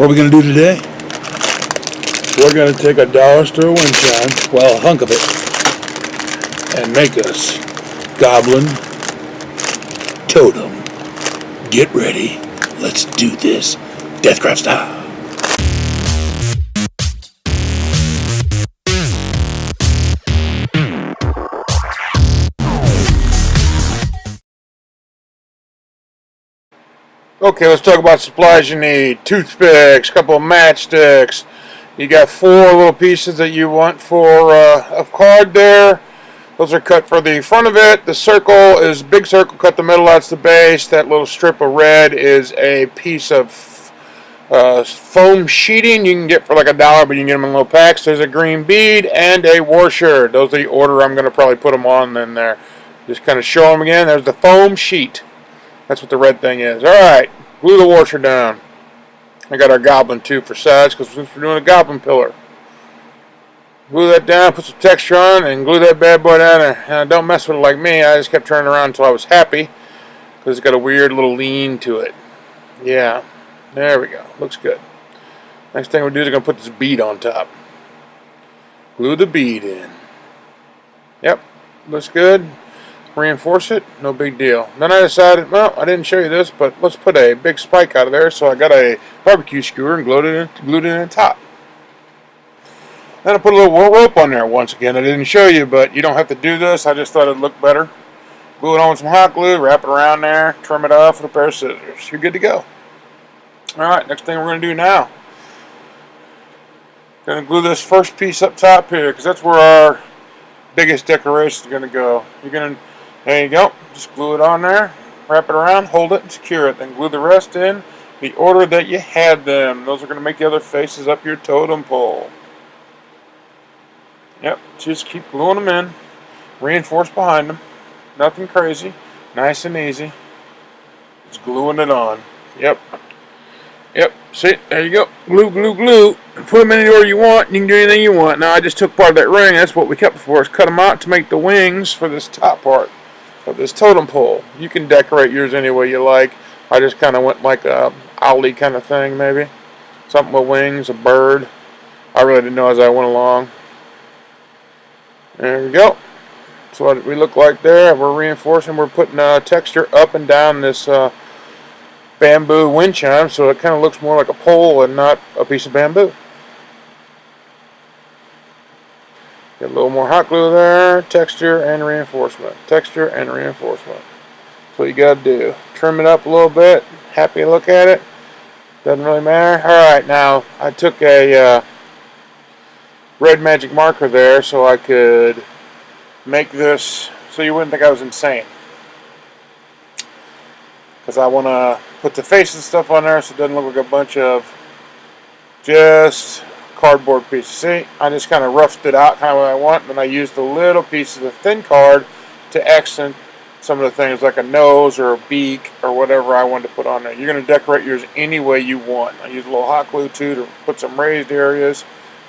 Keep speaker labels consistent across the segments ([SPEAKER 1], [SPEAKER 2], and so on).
[SPEAKER 1] What are we going to do today? We're going to take a dollar store wind chime, well, a hunk of it, and make us Goblin Totem. Get ready. Let's do this. Deathcraft style. Okay, let's talk about supplies you need. Toothpicks, a couple of matchsticks. You got 4 little pieces that you want for a card there. Those are cut for the front of it. The circle is big circle, cut the middle, that's the base. That little strip of red is a piece of foam sheeting you can get for like $1, but you can get them in little packs. There's a green bead and a washer. Those are the order I'm going to probably put them on in there. Just kind of show them again. There's the foam sheet. That's what the red thing is. Alright, glue the washer down. I got our Goblin too for size because we're doing a Goblin pillar. Glue that down, put some texture on, and glue that bad boy down there. And don't mess with it like me. I just kept turning around until I was happy because it's got a weird little lean to it. Yeah, there we go. Looks good. Next thing we'll do is going to put this bead on top. Glue the bead in. Yep, looks good. Reinforce it, no big deal. Then I decided, well, I didn't show you this, but let's put a big spike out of there. So I got a barbecue skewer and glued it in the top. Then I put a little rope on there once again. I didn't show you, but you don't have to do this. I just thought it'd look better. Glue it on with some hot glue, wrap it around there, trim it off with a pair of scissors. You're good to go. Alright, next thing we're going to do now. Going to glue this first piece up top here, because that's where our biggest decoration is going to go. There you go. Just glue it on there, wrap it around, hold it, and secure it. Then glue the rest in the order that you had them. Those are going to make the other faces up your totem pole. Yep, just keep gluing them in. Reinforce behind them. Nothing crazy. Nice and easy. Just gluing it on. Yep. Yep, see, there you go. Glue, glue, glue. Put them in the order you want. You can do anything you want. Now, I just took part of that ring. That's what we kept before. Is cut them out to make the wings for this top part of this totem pole. You can decorate yours any way you like. I just kind of went like a owly kind of thing, maybe. Something with wings, a bird. I really didn't know as I went along. There we go. That's what we look like there. We're reinforcing. We're putting texture up and down this bamboo wind chime, so it kind of looks more like a pole and not a piece of bamboo. Get a little more hot glue there, texture and reinforcement. Texture and reinforcement. That's what you got to do. Trim it up a little bit. Happy to look at it. Doesn't really matter. Alright, now I took a red magic marker there so I could make this so you wouldn't think I was insane. Because I want to put the face and stuff on there so it doesn't look like a bunch of just cardboard pieces. See, I just kind of roughed it out kind of what I want, and then I used a little piece of the thin card to accent some of the things like a nose or a beak or whatever I wanted to put on there. You're going to decorate yours any way you want. I used a little hot glue too to put some raised areas,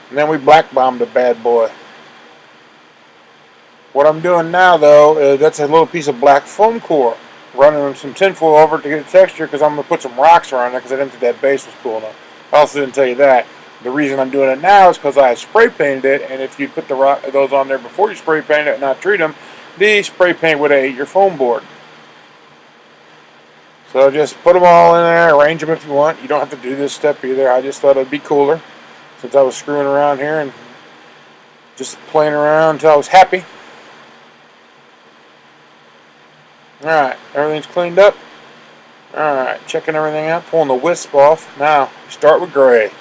[SPEAKER 1] and then we black bombed the bad boy. What I'm doing now though is that's a little piece of black foam core. Running some tinfoil over it to get the texture because I'm going to put some rocks around there because I didn't think that base was cool enough. I also didn't tell you that. The reason I'm doing it now is because I spray painted it, and if you put those on there before you spray paint it and not treat them, the spray paint would have ate your foam board. So just put them all in there, arrange them if you want. You don't have to do this step either. I just thought it would be cooler since I was screwing around here and just playing around until I was happy. Alright, everything's cleaned up. Alright, checking everything out, pulling the wisp off. Now, start with gray.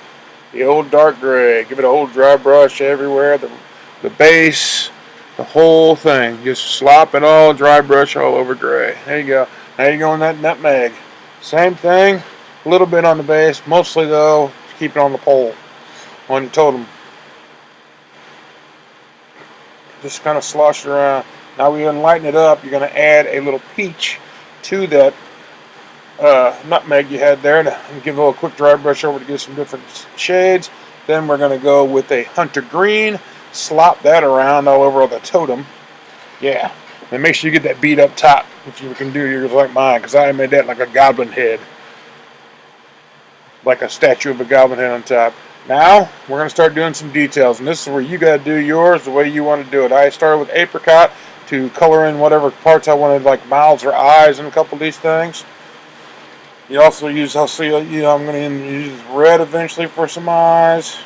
[SPEAKER 1] The old dark gray. Give it a whole dry brush everywhere. The base, the whole thing. Just slop it all, dry brush all over gray. There you go. Now you go on that nutmeg. Same thing, a little bit on the base. Mostly, though, keep it on the pole, on the totem. Just kind of slosh it around. Now we're going to lighten it up. You're going to add a little peach to that nutmeg you had there and give a little quick dry brush over to get some different shades. Then we're going to go with a hunter green, slop that around all over the totem. Yeah, and make sure you get that bead up top if you can do yours like mine, because I made that like a goblin head. like a statue of a goblin head on top. Now we're going to start doing some details, and this is where you got to do yours the way you want to do it. I started with apricot to color in whatever parts I wanted, like mouths or eyes in a couple of these things. You also use, I'm going to use red eventually for some eyes.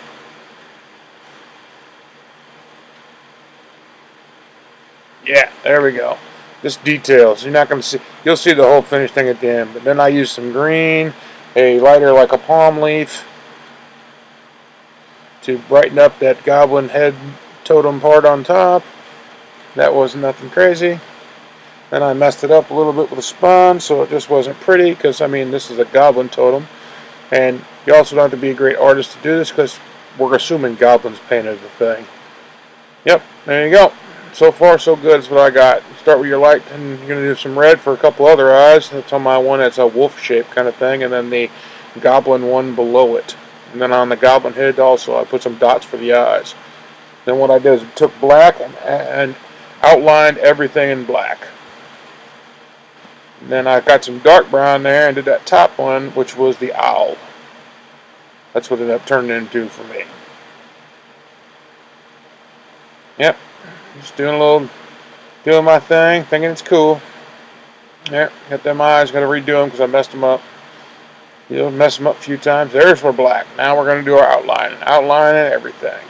[SPEAKER 1] Yeah, there we go. Just details. You're not going to see, you'll see the whole finished thing at the end. But then I use some green, a lighter like a palm leaf, to brighten up that goblin head totem part on top. That wasn't nothing crazy. Then I messed it up a little bit with a sponge, so it just wasn't pretty, because, I mean, this is a goblin totem. And you also don't have to be a great artist to do this, because we're assuming goblins painted the thing. Yep, there you go. So far, so good is what I got. Start with your light, and you're going to do some red for a couple other eyes. That's on my one that's a wolf shape kind of thing, and then the goblin one below it. And then on the goblin head also, I put some dots for the eyes. Then what I did is took black and outlined everything in black. And then I got some dark brown there and did that top one, which was the owl. That's what it ended up turning into for me. Yep. Just doing my thing, thinking it's cool. Yeah, got them eyes, got to redo them because I messed them up. You'll mess them up a few times. There's for black. Now we're going to do our outlining. Outlining everything.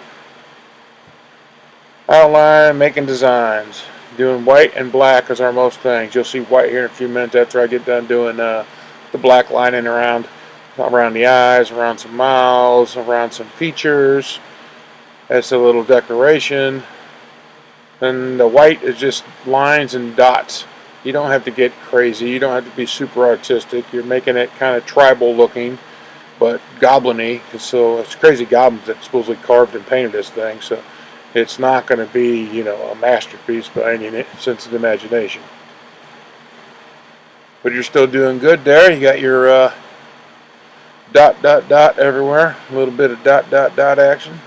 [SPEAKER 1] Outline, making designs. Doing white and black as our most things. You'll see white here in a few minutes after I get done doing the black lining around the eyes, around some mouths, around some features. That's a little decoration. And the white is just lines and dots. You don't have to get crazy. You don't have to be super artistic. You're making it kind of tribal looking, but goblin-y. So it's crazy goblins that supposedly carved and painted this thing. So it's not going to be, you know, a masterpiece by any sense of the imagination. But you're still doing good there. You got your dot, dot, dot everywhere. A little bit of dot, dot, dot action.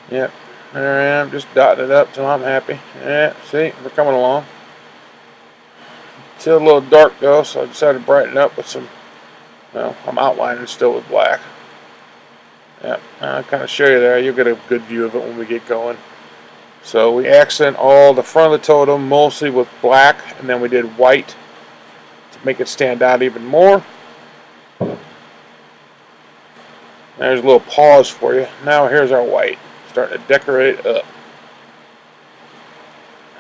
[SPEAKER 1] Yep. There I am, just dotting it up till I'm happy. Yeah, see, we're coming along. Still a little dark though, so I decided to brighten it up with some, well, I'm outlining still with black. Yeah, I'll kind of show you there. You'll get a good view of it when we get going. So we accent all the front of the totem mostly with black, and then we did white to make it stand out even more. There's a little pause for you. Now here's our white. Starting to decorate up.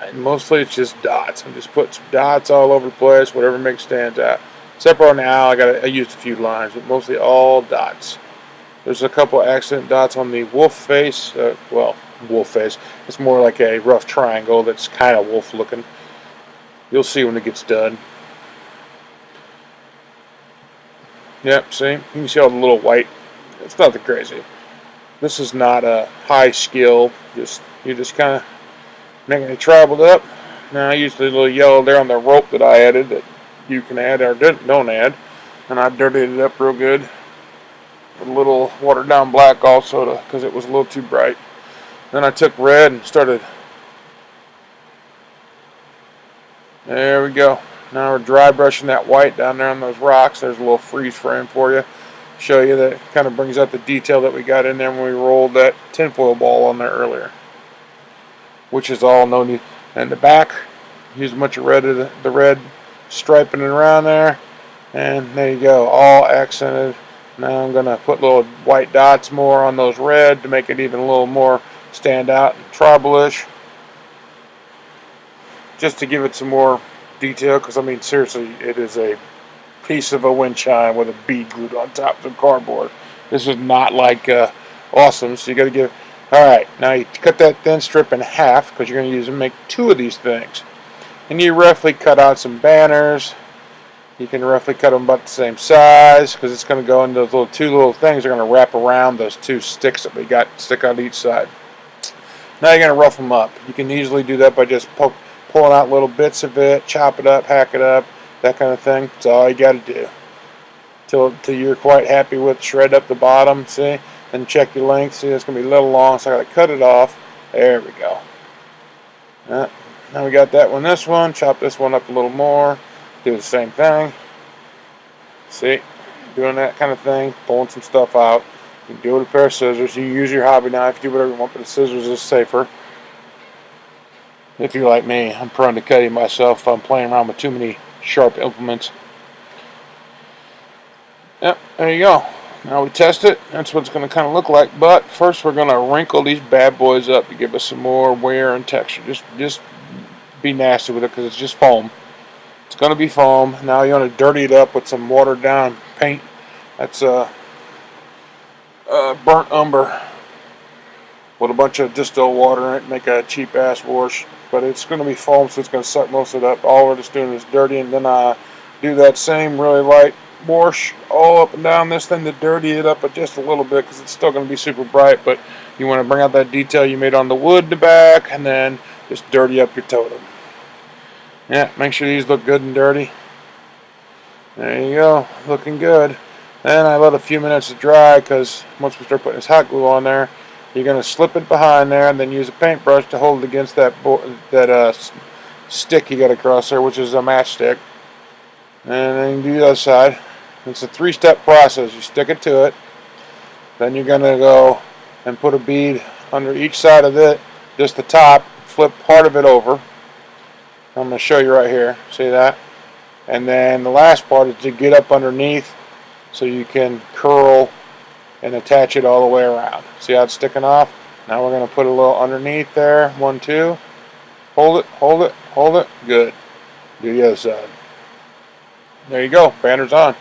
[SPEAKER 1] And mostly it's just dots. I'm just putting some dots all over the place, whatever makes stands out. Except for on the owl, I used a few lines, but mostly all dots. There's a couple accent dots on the wolf face. Well, wolf face. It's more like a rough triangle that's kind of wolf looking. You'll see when it gets done. Yep, see? You can see all the little white. It's nothing crazy. This is not a high skill. You're just kind of making it traveled up. Now I used the little yellow there on the rope that I added that you can add or don't add. And I dirtied it up real good. With a little watered down black also because it was a little too bright. Then I took red and started. There we go. Now we're dry brushing that white down there on those rocks. There's a little freeze frame for you. Show you that it kind of brings out the detail that we got in there when we rolled that tinfoil ball on there earlier, which is all no need. And the back, use a bunch of red, the red striping it around there, and there you go, all accented. Now I'm gonna put little white dots more on those red to make it even a little more stand out and tribalish, just to give it some more detail. Because I mean, seriously, it is a piece of a wind chime with a bead glued on top of some cardboard. This is not like awesome, so you got to give. Alright, now you cut that thin strip in half because you're going to use and make two of these things. And you roughly cut out some banners. You can roughly cut them about the same size because it's going to go into those two little things that are going to wrap around those two sticks that we got stick on each side. Now you're going to rough them up. You can easily do that by just pulling out little bits of it, chop it up, hack it up, that kind of thing. That's all you got to do. Till you're quite happy with. Shred up the bottom, see? Then check your length. See, it's going to be a little long, so I got to cut it off. There we go. Now we got that one, this one. Chop this one up a little more. Do the same thing. See? doing that kind of thing, pulling some stuff out. You can do it with a pair of scissors. You use your hobby knife, do whatever you want, but the scissors is safer. If you're like me, I'm prone to cutting myself if I'm playing around with too many sharp implements. Yep, there you go. Now we test it. That's what it's going to kind of look like. But first we're going to wrinkle these bad boys up to give us some more wear and texture. Just be nasty with it because it's just foam. It's going to be foam. Now you want to dirty it up with some watered down paint. That's burnt umber with a bunch of distilled water in it. Make a cheap ass wash. But it's going to be foam, so it's going to suck most of it up. All we're just doing is dirty, and then I do that same really light wash all up and down this thing to dirty it up just a little bit because it's still going to be super bright, but you want to bring out that detail you made on the wood in the back and then just dirty up your totem. Yeah, make sure these look good and dirty. There you go, looking good. Then I let a few minutes to dry because once we start putting this hot glue on there, you're going to slip it behind there and then use a paintbrush to hold it against that stick you got across there, which is a matchstick. And then you do the other side. It's a 3-step process. You stick it to it. Then you're going to go and put a bead under each side of it, just the top, flip part of it over. I'm going to show you right here. See that? And then the last part is to get up underneath so you can curl and attach it all the way around. See how it's sticking off? Now we're going to put a little underneath there. 1, 2. Hold it, hold it, hold it. Good. Do the other side. There you go. Banner's on.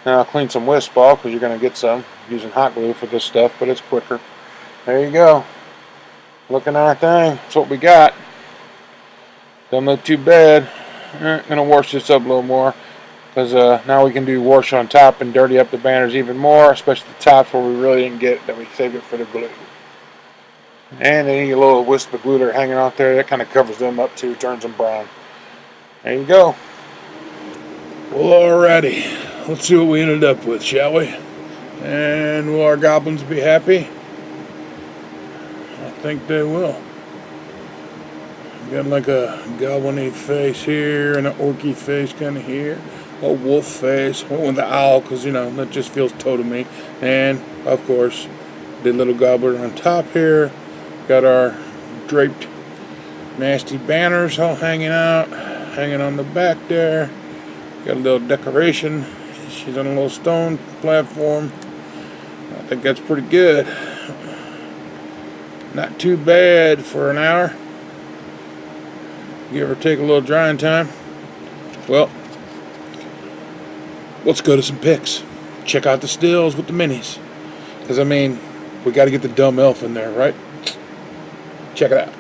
[SPEAKER 1] Now I'll clean some wisp off because you're going to get some using hot glue for this stuff, but it's quicker. There you go. Looking at our thing. That's what we got. Don't look too bad. I'm going to wash this up a little more because now we can do wash on top and dirty up the banners even more, especially the tops where we really didn't get it, then we saved it for the glue. And then you get a little wisp of glue there hanging out there. That kind of covers them up too, turns them brown. There you go. Well, alrighty. Let's see what we ended up with, shall we? And will our goblins be happy? I think they will. Got like a goblin-y face here and an orky face kind of here. A wolf face. Oh, and the owl, because, you know, that just feels totally. And, of course, the little gobbler on top here. Got our draped nasty banners all hanging out. Hanging on the back there. Got a little decoration. She's on a little stone platform. I think that's pretty good. Not too bad for an hour. Give or take a little drying time. Well, let's go to some pics. Check out the stills with the minis. Because, I mean, we got to get the dumb elf in there, right? Check it out.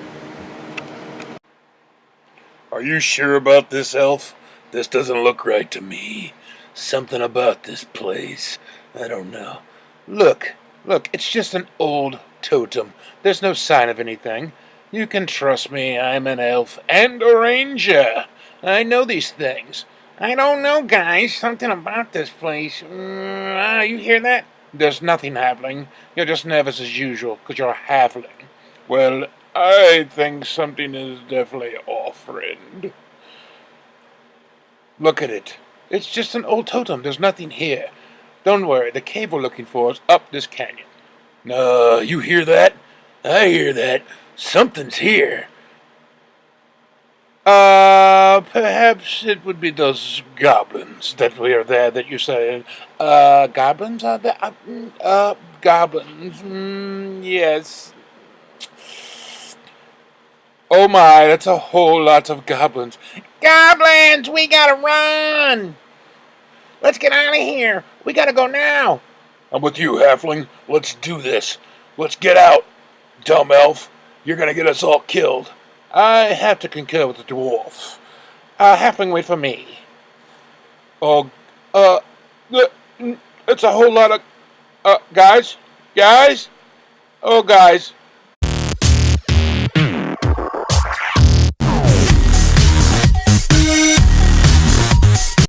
[SPEAKER 2] Are you sure about this, elf? This doesn't look right to me. Something about this place. I don't know.
[SPEAKER 1] Look, it's just an old totem. There's no sign of anything. You can trust me, I'm an elf and a ranger. I know these things. I don't know, guys. Something about this place. You hear that? There's nothing happening. You're just nervous as usual, because you're a halfling. Well, I think something is definitely off, friend. Look at it. It's just an old totem. There's nothing here. Don't worry, the cave we're looking for is up this canyon.
[SPEAKER 2] You hear that? I hear that. Something's here.
[SPEAKER 1] Perhaps it would be those goblins that were there that you said. Goblins are there? Goblins. Yes. Oh my, that's a whole lot of goblins. Goblins, we gotta run! Let's get out of here. We gotta go now.
[SPEAKER 2] I'm with you, halfling. Let's do this. Let's get out. Dumb elf, you're gonna get us all killed.
[SPEAKER 1] I have to concur with the dwarf. Halfling, wait for me. Oh, it's a whole lot of, guys? Oh, guys.